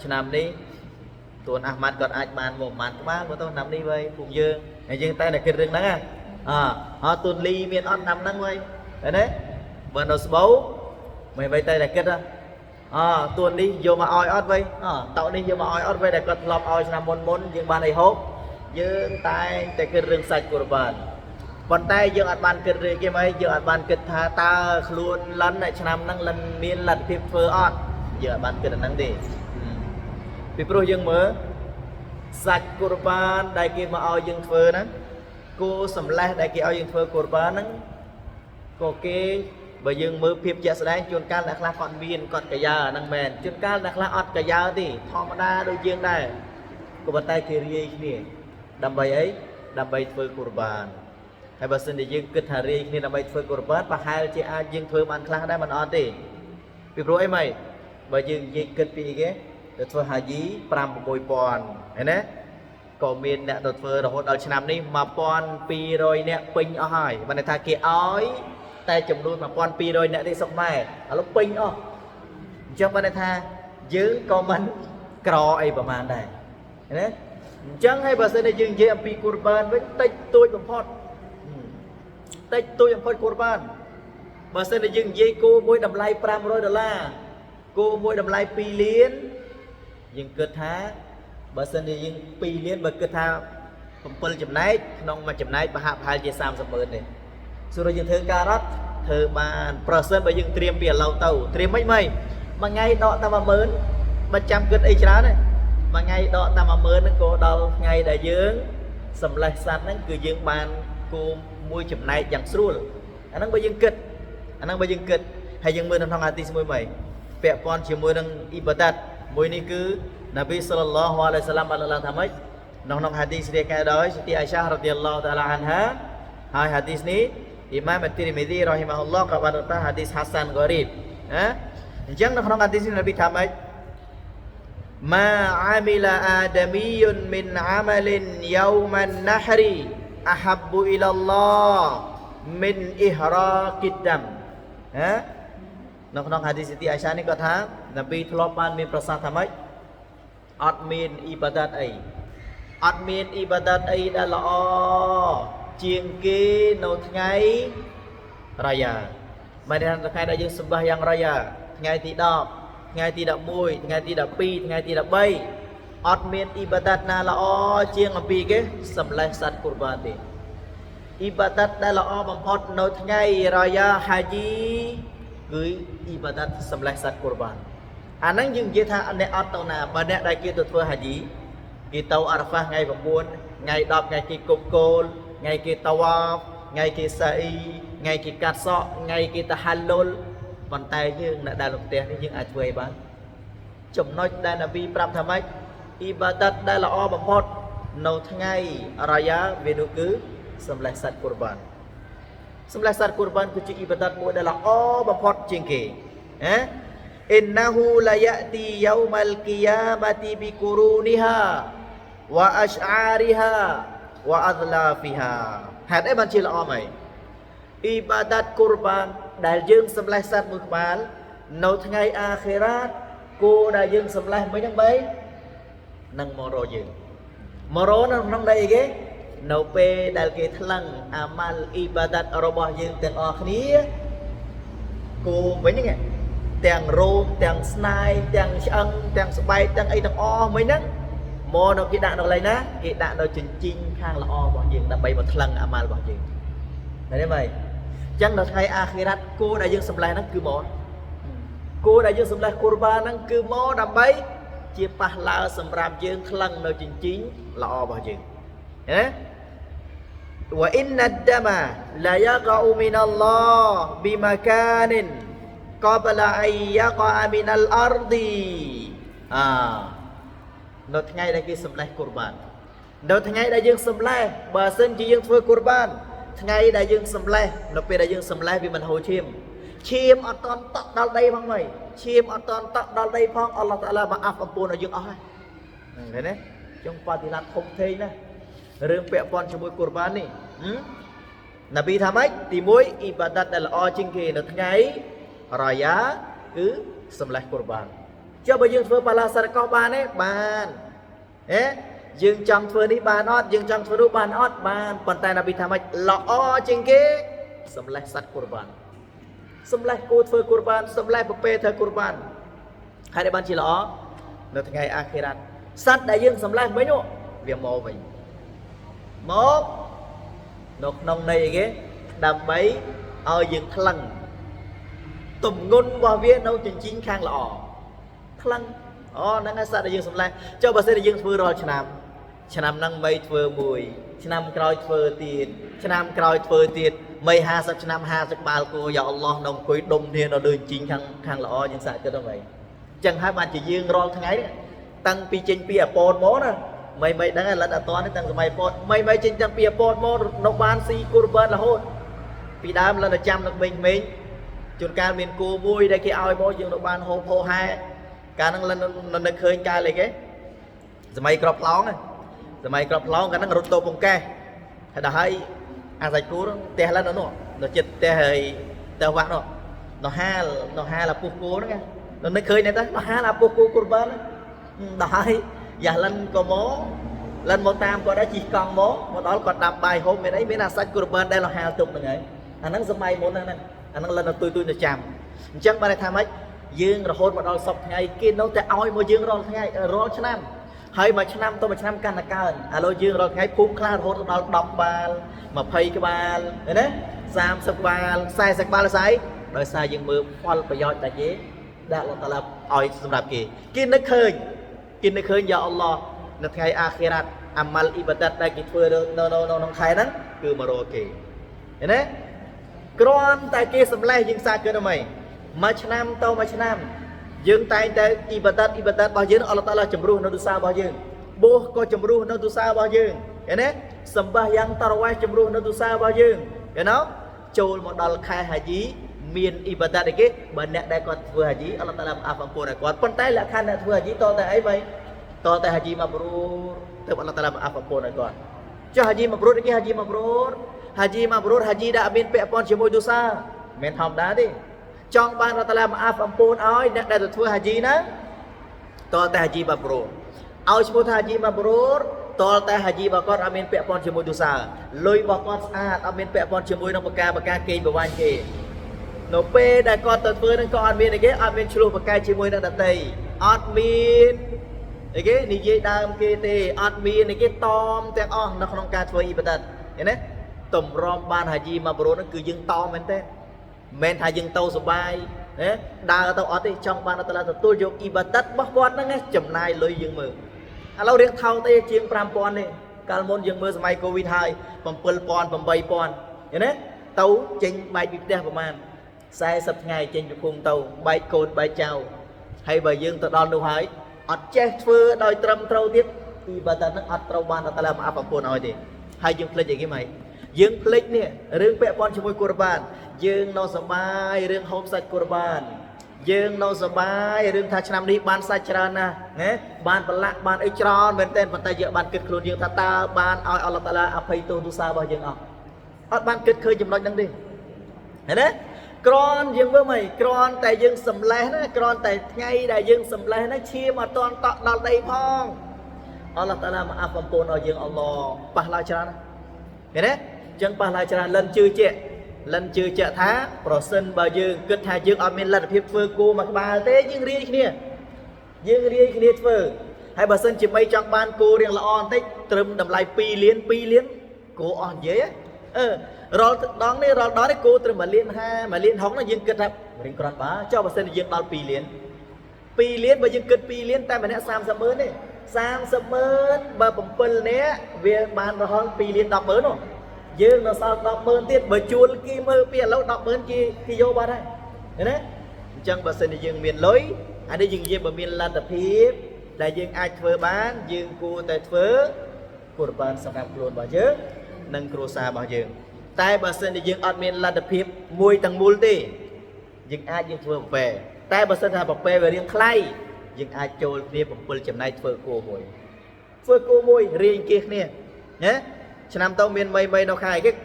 năm đi tuần Ahmad còn ai bàn một màn má của tôi năm đi vậy cùng dương ngày dương tay là kết rừng đó họ tuần ly miền ớt năm nắng vậy đấy bên đầu bấu mày vậy tay là kết ra tuần đi vô mà oi ớt vậy tạo đi vô mà oi ớt vậy để cất lọp oi năm môn dương ban này hốt dương tay kết rừng sạch của bạn còn tay dương ăn bàn kết rừng kia mấy dương ăn bàn kết tha ta luôn lần này năm nắng lần miền lần phim phơ ớt dương ăn bàn kết nắng đi vì pro dương mới sạch kurban đại kia mà ao dương phơ đó cô sầm lai đại kia ao dương phơ kurban đó cô kia bởi dương mới phim chạy sẽ chuồn can đã là con viên còn cái giờ năng mền chuồn can đã là ọt cái giờ thì thò đa đôi dương đây cô bàn tay kia riêng này đầm bầy ấy đầm bầy phơ kurban hay bớt xin để dương kết hà riêng này đầm bầy phơ kurban và hai chị ai dương phơ man khangได้มันọt thì vì pro ấy mày bởi dương dương kết pi cáiធ្វើហាជី5,6,000ឃើញទេក៏មានអ្នកទៅធ្វើរហូតដល់ឆ្នាំនេះ1,200នាក់ពេញអស់ហើយបានថាគេឲ្យតែចំនួន1,200នាក់នេះសុខម៉ែឥឡូវពេញអស់អញ្ចឹងបានថាយើងក៏មិនក្រអីប្រហែលដែរឃើញទេអញ្ចឹងហើយបើសិនតែយើងនិយាយអំពីគូរបានវិញតិចតួចបំផុតតិចតួចបំផុតគូរបានបើសិនតែយើងនិយាយគូមួយតម្លៃ$500គូមួយតម្លៃ2លានយើងគិតថាបើសិនជាយើង2លានបើគិតថា7ចំណែកក្នុងមួយចំណែកប្រហែលជា30,000ទេសួរយើងធ្វើការរត់ធ្វើបានប្រសិនបើយើងត្រៀមពីឥឡូវទៅត្រៀមមិនមួយថ្ងៃដកតែ10000មិនចាំគិតអីច្រើនទេមួយថ្ងៃដកតែ10000ហ្នឹងក៏ដល់ថ្ងៃដែលយើងសម្លេះសัตว์ហ្នឹងគឺយើងបានគោមួយចំណែកយ៉ាងស្រួលអាហ្នឹងបើយើងគិតហើយយើងមើលនៅក្នុងហាឌីសមួយពាក់ព័ន្ធជាមួយនឹងអ៊ីបាដាតមួយនេះគឺនប៊ីសល្លឡោះអាឡៃសាឡាមបានឡើងថាម៉េចក្នុងហាឌីសរាយការណ៍ដោយសិទីអាយសារ៉ាឌីយ៉ាឡោះតាឡាអានហាហើយហាឌីសនេះអ៊ីម៉ាមអ៊ីទីរមីឌីរ៉ហ៊ីម៉ាហ៊ុលឡោះក៏បានថាហាឌីសហាសានហ្គារីបអញ្ចឹងនៅក្នុងហាឌីសនេះនប៊ីថាម៉េចម៉ាអាមីឡាអាដាមីយុនមីនអាម៉ាលិនយូម៉ានណាហ្រីអហាប់ប៊ូអ៊ីឡាឡោះមីនអ៊ីហ្រាគីដាំនៅក្នុងហាឌីសទីអាយសានេះគាត់ថានប៊ីធ្លាប់បានមានប្រសាសន៍ថាម៉េចអត់មានអ៊ីបាដាតអីដែលល្អជាងគេនៅថ្ងៃរ៉ាយ៉ាមិនថាថ្ងៃដែលយើងសម្បះយ៉ាងរ៉ាយ៉ាថ្ងៃទី10ថ្ងៃទី11ថ្ងៃទី12ថ្ងៃទី13អត់មានអ៊ីបាដាតណាល្អជាងអំពីគេសម្លេះសត្វកូរបានទេអ៊ីបាដាតដែលល្អបំផុតនៅថ្ងៃរ៉ាយ៉ាហាជីគឺអ៊ីបាដាតសម្លេះសត្វកូរបានអាហ្នឹងយើងនិយាយថាអ្នកអត់ទៅណាបើអ្នកដែលគេទៅធ្វើហាជីគេទៅអារ៉ាហ្វាថ្ងៃ9ថ្ងៃ10ថ្ងៃគេគប់គោលថ្ងៃគេតាវ៉ាហ្វថ្ងៃគេសាអ៊ីថ្ងៃគេកាត់សក់ថ្ងៃគេតាហាឡុលប៉ុន្តែយើងអ្នកដែលនៅផ្ទះនេះយើងអាចធ្វើអីបានចំណុចដែលនប៊ីប្រាប់ថាម៉េចអ៊ីបាដាតដែលល្អបំផុតនៅថ្ងៃរ៉ាយ៉ាវានោះគឺសម្លេះសត្វកូរបានសម្លេះសត្វកូរបានគឺជាអ៊ីបាដាតមួយដែលល្អបំផុតជាងគេอินนะฮูลายะตียามัลกิยามะติบิกุรูนิฮาวะอัชอาริฮาวะอัซลาฟิฮาហេតុអីបានជាល្អម៉េចអ៊ីបាដាតកូរបានដែលយើងសម្លេះសត្វមួយក្បាលនៅថ្ងៃអាខិរ៉ាតគោដែលយើងសម្លេះមិនហ្នឹងបីនឹងមករកយើងមករកនៅក្នុងដីគេនៅពេលដែលគេថ្លឹងអាម៉ាល់អ៊ីបាដាតរបស់យើងទាំងអស់គ្នាគោវិញហ្នឹងទាំងរោមទាំងស្នាយទាំងឆ្អឹងទាំងស្បែកទាំងអីទាំងអស់មិញហ្នឹងមកនៅគេដាក់នៅកន្លែងណាគេដាក់នៅជញ្ជីងខាងល្អរបស់យើងដើម្បីមកថ្លឹងអាម៉ាល់របស់យើងឃើញទេមើលអញ្ចឹងដល់ថ្ងៃអាខិរ៉ាត់គោដែលយើងសម្លេះហ្នឹងគឺមកគោដែលយើងសម្លេះកូរបានហ្នឹងគឺមកដើម្បីជាប៉ះឡៅសម្រាប់យើងថ្លឹងនៅជញ្ជីងល្អរបស់យើងឃើញទេវ៉ាអ៊ីនណាដាម៉ាឡាយ៉ាកអ៊ូមីនអល់ឡោះប៊ីម៉ាកានិនقبل أن يقع من الأرض នៅថ្ងៃដែលគេសម្លេះកូរបាននៅថ្ងៃដែលយើងសម្លេះបើសិនជាយើងធ្វើកូរបានថ្ងៃដែលយើងសម្លេះនៅពេលដែលយើងសម្លេះវាមិនហូរឈាមអត់តន់តក់ដល់ដីផងហើយឈាមអត់តន់តក់ដល់ដីផងអល់ឡោះតាឡាបានអាប់អំពូនឲ្យយើងអស់ហើយឃើញទេចុងបតិឡាត់ធំធេងណារឿងពាក់ព័ន្ធជាមួយកូរបាននេះនប៊ីថាម៉េចទី1អ៊ីបាដាតដែលល្អជាងគេនៅថ្ងៃរ៉ាយ៉ាគឺសម្លេះកូរបាន cho bây giờ vừa bà là sao có bàn ấy bàn ế dương trong vừa đi bàn ót dương trong vừa đi bàn ót bàn bàn tay là bị tham mạch lọ trên kế sầm lại sắt kurban sầm lại cô thưa kurban sầm lại bậc thưa kurban hai đứa bạn chỉ lọ nó thành ngày akhirat sắt đại dương sầm lại mấy nhộ việc mồ vậy một nốt nông này ghé đầm bấy ở dương thăng tụm ngôn qua viết nấu chín chín khang lọ thăng năng ngay sắt đại dương sầm lại cho bà sẽ đại dương vừa rồi chạm năng bay vừa mùi chạm còi vừa tiền chạm còi vừa tiền mấy ha sắp chạm ha sắp bao cô ya Allah nông quý đông thiên ở đường chín khang lọ những sạch cho nó vậy chẳng hai bạn chỉ dương rồi thằng ấy tăng pi trên pi pon mó nè mày đang là đã toán tăng mày pon mày trên tăng pi pon mó nó ban si kurban là hôn pi đam là trăm là mình chuột ca miền cô vui đây kia ao mó dương nó ban hô hai cả năng lần khơi ca lại cái mày cọp lóng này mày cọp lóng cái năng rút tô bông ke hay là hay sạch cú te lên nó chật te hơi te vặt nó ha là cô đó nghe nó khơi này ta nó ha là cô kurban đấy giờ lên có mố lên một tam có đã chỉ còn mố một đó còn đạp bài hôm nay đấy mới là sách kurban đây là hai chục là ngày anh nắng sớm mai muốn này anh nắng lên là tôi là chạm chắc ba này tham ấy dương rồi hôn một đó sọc ngày kia nó sẽ oi một dương rồi ngày rồi cho nam hay mà cho nam tôi mà cho nam can là cao alo dương rồi ngày phun kha hôn đó đọc ba mà phay cái ba đấy sam sập ba sai sập ba là sai rồi sai dương mưa phal phải do tại chế đã là oi sầm đạp kia nó khơi ya Allah nó ngày akhirat amal ibadat đây kí phơi nó khai đó cứ mà rồi kì đấy con tại kia sầm lai dương xa cơ đâu mày mà cho nam tao mà cho nam dương tay tại ibadat bao nhiêu Allah Taala chấm ru nó tu sa bao nhiêu bố có chấm ru nó tu sa bao nhiêu cái đấy sembah yang tarawih chấm ru nó tu sa bao nhiêu cái nóចូលមកដល់ខែហាជីមានអ៊ីបាដាតគេបើអ្នកដែលគាត់ធ្វើហាជីអល់ឡោះតាឡាអាប់អំពូនឲ្យគាត់ប៉ុន្តែលក្ខខណ្ឌអ្នកធ្វើហាជីតតែអីបីតតែហាជីមកប្រូទៅអល់ឡោះតាឡាអាប់អំពូនឲ្យគាត់ចុះហាជីមកប្រូគេហាជីមកប្រូហាជីដាក់មានពាក់ព័ន្ធជាមួយទូសាមិនធម្មតាទេចង់បានអល់ឡោះតាឡាអាប់អំពូនឲ្យអ្នកដែលទៅធ្វើហាជីណាតតែហាជីមកប្រូឲ្យឈ្មោះថាហាជីមកប្រូតតែហាជីរបស់គាត់អត់មានពាក់ព័ន្ធជាមួយទូសាលុយរបស់គាត់ស្អាតអត់មានពាក់ព័ន្ធជាមួយនឹងបកាគេប្រវាញ់គេនៅពេលដែលគាត់ទៅធ្វើនឹងក៏អត់មានអីគេអត់មានឆ្លោះប្រកែកជាមួយនឹងដតីអត់មានអីគេនិយាយដើមគេទេអត់មានអីគេតមទាំងអស់នៅក្នុងការធ្វើអ៊ីបាដាតឃើញទេតម្រាំបានហាជីមកប្រូនោះគឺយើងតមែនទេមិនថាយើងទៅសុបាយណាដើរទៅអត់ទេចង់បានអត់ទៅទទួលយកអ៊ីបាដាតរបស់គាត់ហ្នឹងចំណាយលុយយើងមើលឥឡូវរៀងថោកទេជាង 5000 ទេកាលមុនយើងមើលសម័យកូវីដហើយ 7000 8000 ឃើញទេទៅចេញបែកពីផ្ទះប្រហែល40ថ្ងៃចេញពីភូមិទៅបែកកូនបែកចៅហើយបើយើងទៅដល់នោះហើយអត់ចេះធ្វើដោយត្រឹមត្រូវទៀតអ៊ីបាដាតនឹងអត់ត្រូវបានអត់តាឡាមកអាប់អំពូនឲ្យទេហើយយើងភ្លេចអីគេមកយើងភ្លេចនេះរឿងពាក់ព័ន្ធជាមួយគូរបានយើងនៅសបាយរឿងហូបសាច់គូរបានយើងនៅសបាយរឿងថាឆ្នាំនេះបានសាច់ច្រើនណាស់ណាបានប្រឡាក់បានអីច្រើនមែនទែនប៉ុន្តែយើងបានគិតខ្លួនយើងថាតើបានឲ្យអល់ឡោះតាឡាអភ័យទោសទូសារបស់យើងអត់បានគិតឃើញចំណុចហ្នឹងទេឃើញទេក្រនយើងមើលមកក្រនតែយើងសំលេះណាក្រនតែថ្ងៃដែលយើងសំលេះណាឈាមអត់តន់តក់ដល់ដីផងអល់ឡោះតាឡាមកអាប់អំពូនឲ្យយើងអល់ឡោះប៉ះឡាច្រើនណាឃើញទេអញ្ចឹងប៉ះឡាច្រើនលិនជឿជាក់ថាប្រសិនបើយើងគិតថាយើងអត់មានលទ្ធភាពធ្វើគោមួយក្បាលទេយើងរាយគ្នាធ្វើហើយបើសិនជាបីចង់បានគោរៀងល្អបន្តិចត្រឹមតម្លៃ2លានគោអស់និយាយរាល់ដងនេះគោត្រឹម1លាន5 1លាន6ណាយើងគិតថារៀងគ្រាន់បើចុះបើសិនជាយើងដល់2លានបើយើងគិត2លានតែម្នាក់300000ទេ300000បើ7នាក់វាបានរហូត2លាន100000នោះយើងនៅសល់100000ទៀតបើជួលគេមើលពីឥឡូវ100000គេយកបាត់ហើយឃើញទេអញ្ចឹងបើសិនជាយើងមានលុយអានេះយើងនិយាយបើមានលទ្ធភាពដែលយើងអាចធ្វើបានយើងគួរតែធ្វើគួរបានសម្រាប់ខ្លួនរបស់យើងនិងគ្រួសាររបស់យើងតែបើសិនជាយើងអត់មានលទ្ធភាពមួយទាំងមូលទេយើងអាចយើងធ្វើប្រពែតែបើសិនថាប្រពែវារៀងខ្លីយើងអាចចូលគ្នា7ចំណែកធ្វើគោមួយរៀងគៀសគ្នាណាឆ្នាំទៅមាន3នៅខែគេ